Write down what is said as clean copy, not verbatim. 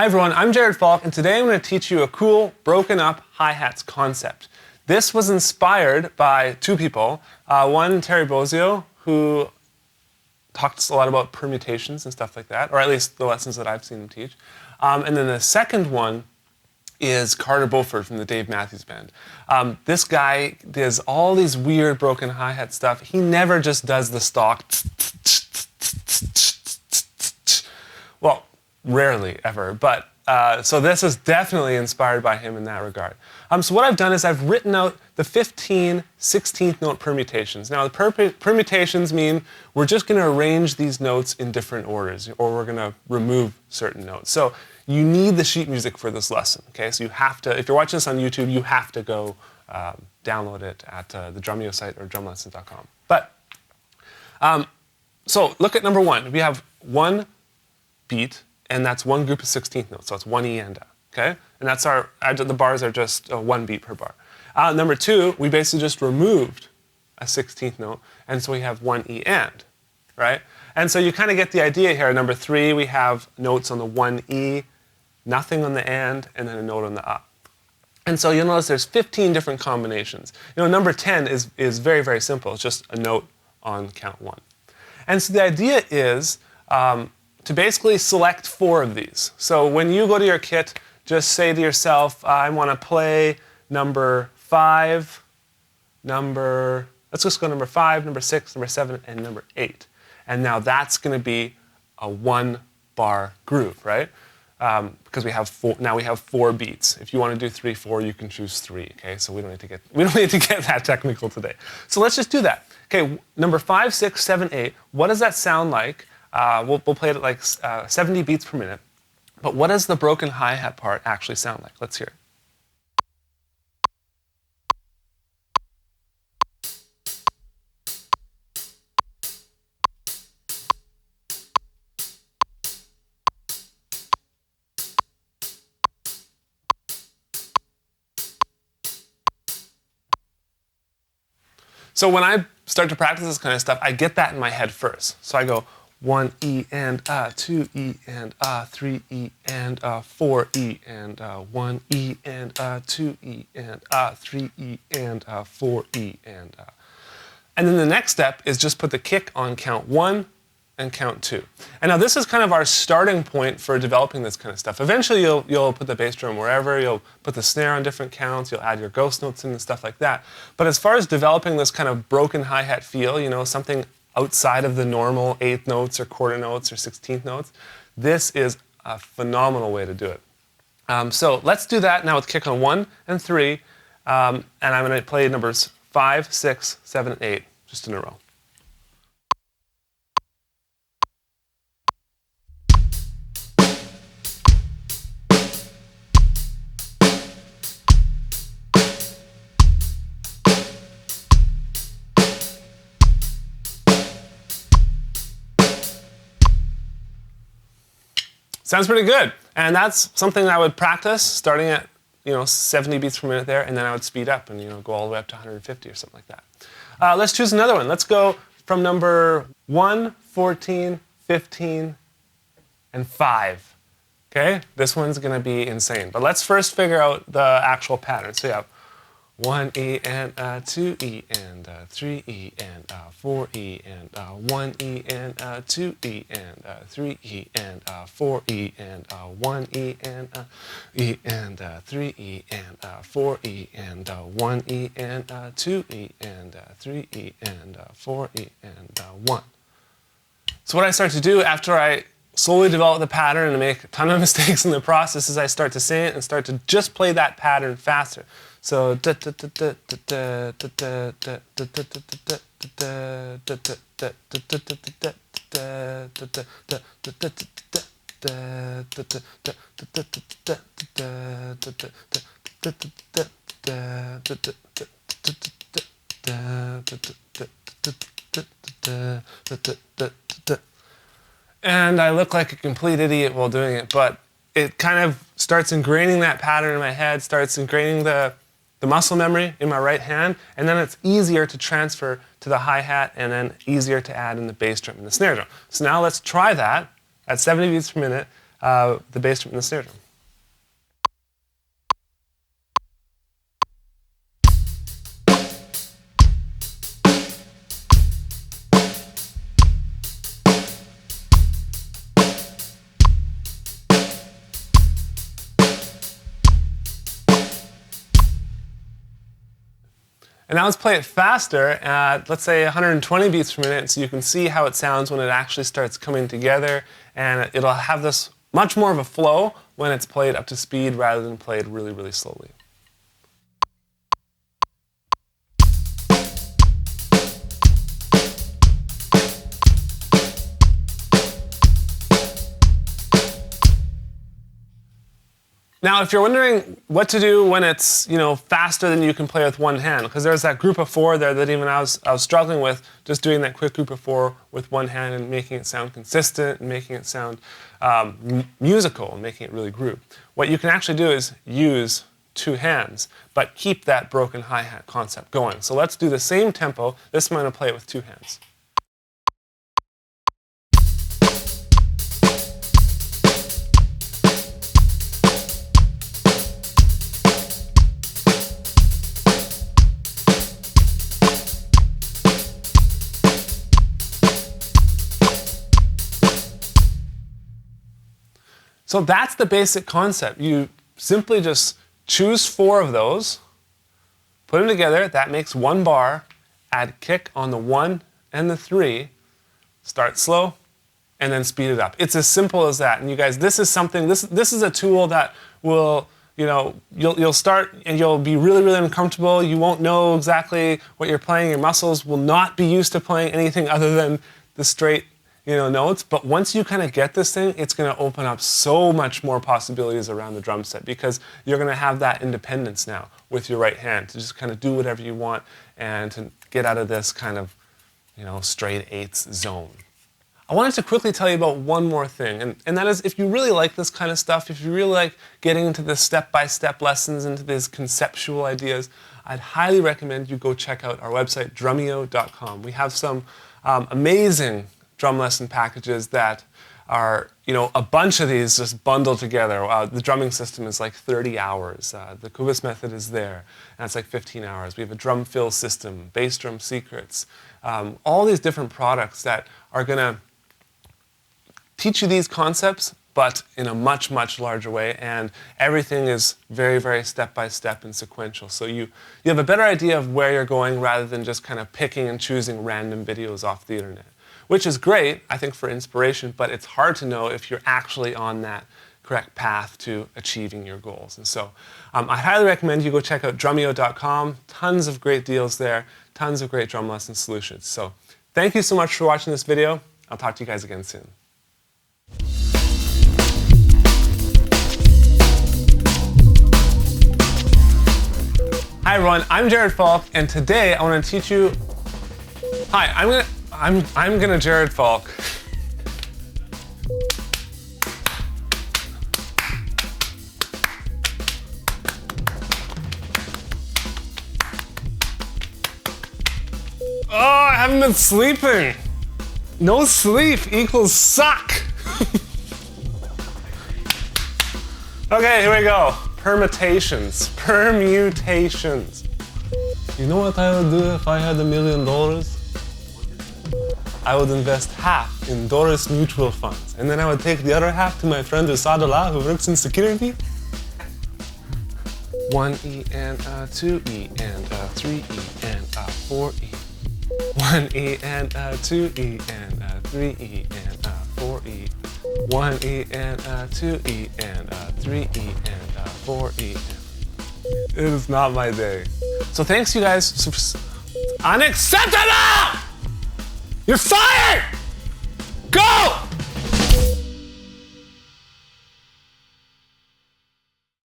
Hi everyone, I'm Jared Falk, and today I'm going to teach you a cool broken up hi-hats concept. This was inspired by two people. One, Terry Bozio, who talks a lot about permutations and stuff like that, or at least the lessons that I've seen him teach. And then the second one is Carter Beauford from the Dave Matthews Band. This guy does all these weird broken hi-hat stuff. He never just does the stock. Well, rarely ever, but so this is definitely inspired by him in that regard. So what I've done is I've written out the 15 16th note permutations. Now the permutations mean we're just going to arrange these notes in different orders, or we're going to remove certain notes. So you need the sheet music for this lesson, okay? So you have to, if you're watching this on YouTube, you have to go download it at the Drumeo site or drumlessons.com. But, so look at number one. We have one beat, and that's one group of 16th notes, so it's one E and A, okay? And that's the bars are just one beat per bar. Number two, we basically just removed a 16th note, and so we have one E and, right? And so you kind of get the idea here. Number three, we have notes on the one E, nothing on the and then a note on the A. And so you'll notice there's 15 different combinations. You know, number 10 is very, very simple. It's just a note on count one. And so the idea is to basically select 4 of these. So when you go to your kit, just say to yourself, I want to play number 5, let's just go number 5, number 6, number 7, and number 8. And now that's going to be a 1-bar groove, right? Because we have 4 beats. If you want to do 3, 4, you can choose 3. Okay, so we don't need to get that technical today. So let's just do that. Okay, number 5, 6, 7, 8. What does that sound like? We'll play it at like 70 beats per minute. But what does the broken hi-hat part actually sound like? Let's hear it. So when I start to practice this kind of stuff, I get that in my head first. So I go 1 E and A, 2 E and A, 3 E and A, 4 E and A, 1 E and A, 2 E and A, 3 E and A, 4 E and A. And then the next step is just put the kick on count 1 and count 2. And now this is kind of our starting point for developing this kind of stuff. Eventually you'll put the bass drum wherever, you'll put the snare on different counts, you'll add your ghost notes in and stuff like that. But as far as developing this kind of broken hi-hat feel, you know, something outside of the normal 8th notes or quarter notes or 16th notes, this is a phenomenal way to do it. So let's do that now with kick on 1 and 3, and I'm going to play numbers 5, 6, 7, and 8 just in a row. Sounds pretty good. And that's something I would practice starting at 70 beats per minute there, and then I would speed up and go all the way up to 150 or something like that. Let's choose another one. Let's go from number 1, 14, 15, and 5. Okay? This one's going to be insane. But let's first figure out the actual pattern. So you have 1 E and A, 2 E and A, 3 E and A, 4 E and A, 1 E and A, 2 E and A, 3 E and A, 4 E and A, 1 E and A, E and A, 3 E and A, 4 E and A, 1 E and A, 2 E and A, 3 E and A, 4 E and A, 1. So what I start to do after I slowly develop the pattern and make a ton of mistakes in the process is I start to sing it and start to just play that pattern faster. So and I look like a complete idiot while doing it, but it kind of starts ingraining that pattern in my head, starts ingraining the muscle memory in my right hand, and then it's easier to transfer to the hi-hat and then easier to add in the bass drum and the snare drum. So now let's try that at 70 beats per minute the bass drum and the snare drum. And now let's play it faster at, let's say, 120 beats per minute, so you can see how it sounds when it actually starts coming together, and it'll have this much more of a flow when it's played up to speed rather than played really, really slowly. Now, if you're wondering what to do when it's, faster than you can play with one hand, because there's that group of four there that even I was struggling with, just doing that quick group of four with one hand and making it sound consistent and making it sound musical and making it really groove. What you can actually do is use two hands, but keep that broken hi-hat concept going. So let's do the same tempo. This time I'm going to play it with two hands. So that's the basic concept. You simply just choose four of those, put them together, that makes one bar, add kick on the 1 and the 3, start slow, and then speed it up. It's as simple as that. And you guys, this is a tool that will, you'll start and you'll be really, really uncomfortable. You won't know exactly what you're playing. Your muscles will not be used to playing anything other than the straight notes, but once you kind of get this thing, it's going to open up so much more possibilities around the drum set, because you're going to have that independence now with your right hand to just kind of do whatever you want and to get out of this kind of, straight eighths zone. I wanted to quickly tell you about one more thing, and that is, if you really like this kind of stuff, if you really like getting into the step-by-step lessons, into these conceptual ideas, I'd highly recommend you go check out our website, drumeo.com. We have some amazing drum lesson packages that are, a bunch of these just bundled together. The drumming system is like 30 hours. The Kubis method is there, and that's like 15 hours. We have a drum fill system, bass drum secrets, all these different products that are going to teach you these concepts, but in a much, much larger way, and everything is very, very step-by-step and sequential. So you have a better idea of where you're going rather than just kind of picking and choosing random videos off the internet. Which is great, I think, for inspiration, but it's hard to know if you're actually on that correct path to achieving your goals. And so I highly recommend you go check out drumeo.com. Tons of great deals there, tons of great drum lesson solutions. So thank you so much for watching this video. I'll talk to you guys again soon. Hi everyone, I'm Jared Falk, and today I want to teach you. Hi, I'm gonna Jared Falk. Oh, I haven't been sleeping. No sleep equals suck. Okay, here we go. Permutations. You know what I would do if I had $1 million? I would invest half in Doris mutual funds, and then I would take the other half to my friend Usadullah, who works in security. 1E and 2E and 3E and 4E. 1E and 2E and 3E and 4E. 1E and 2E and 3E and 4E. It is not my day. So thanks you guys. Unacceptable! You're fired! Go!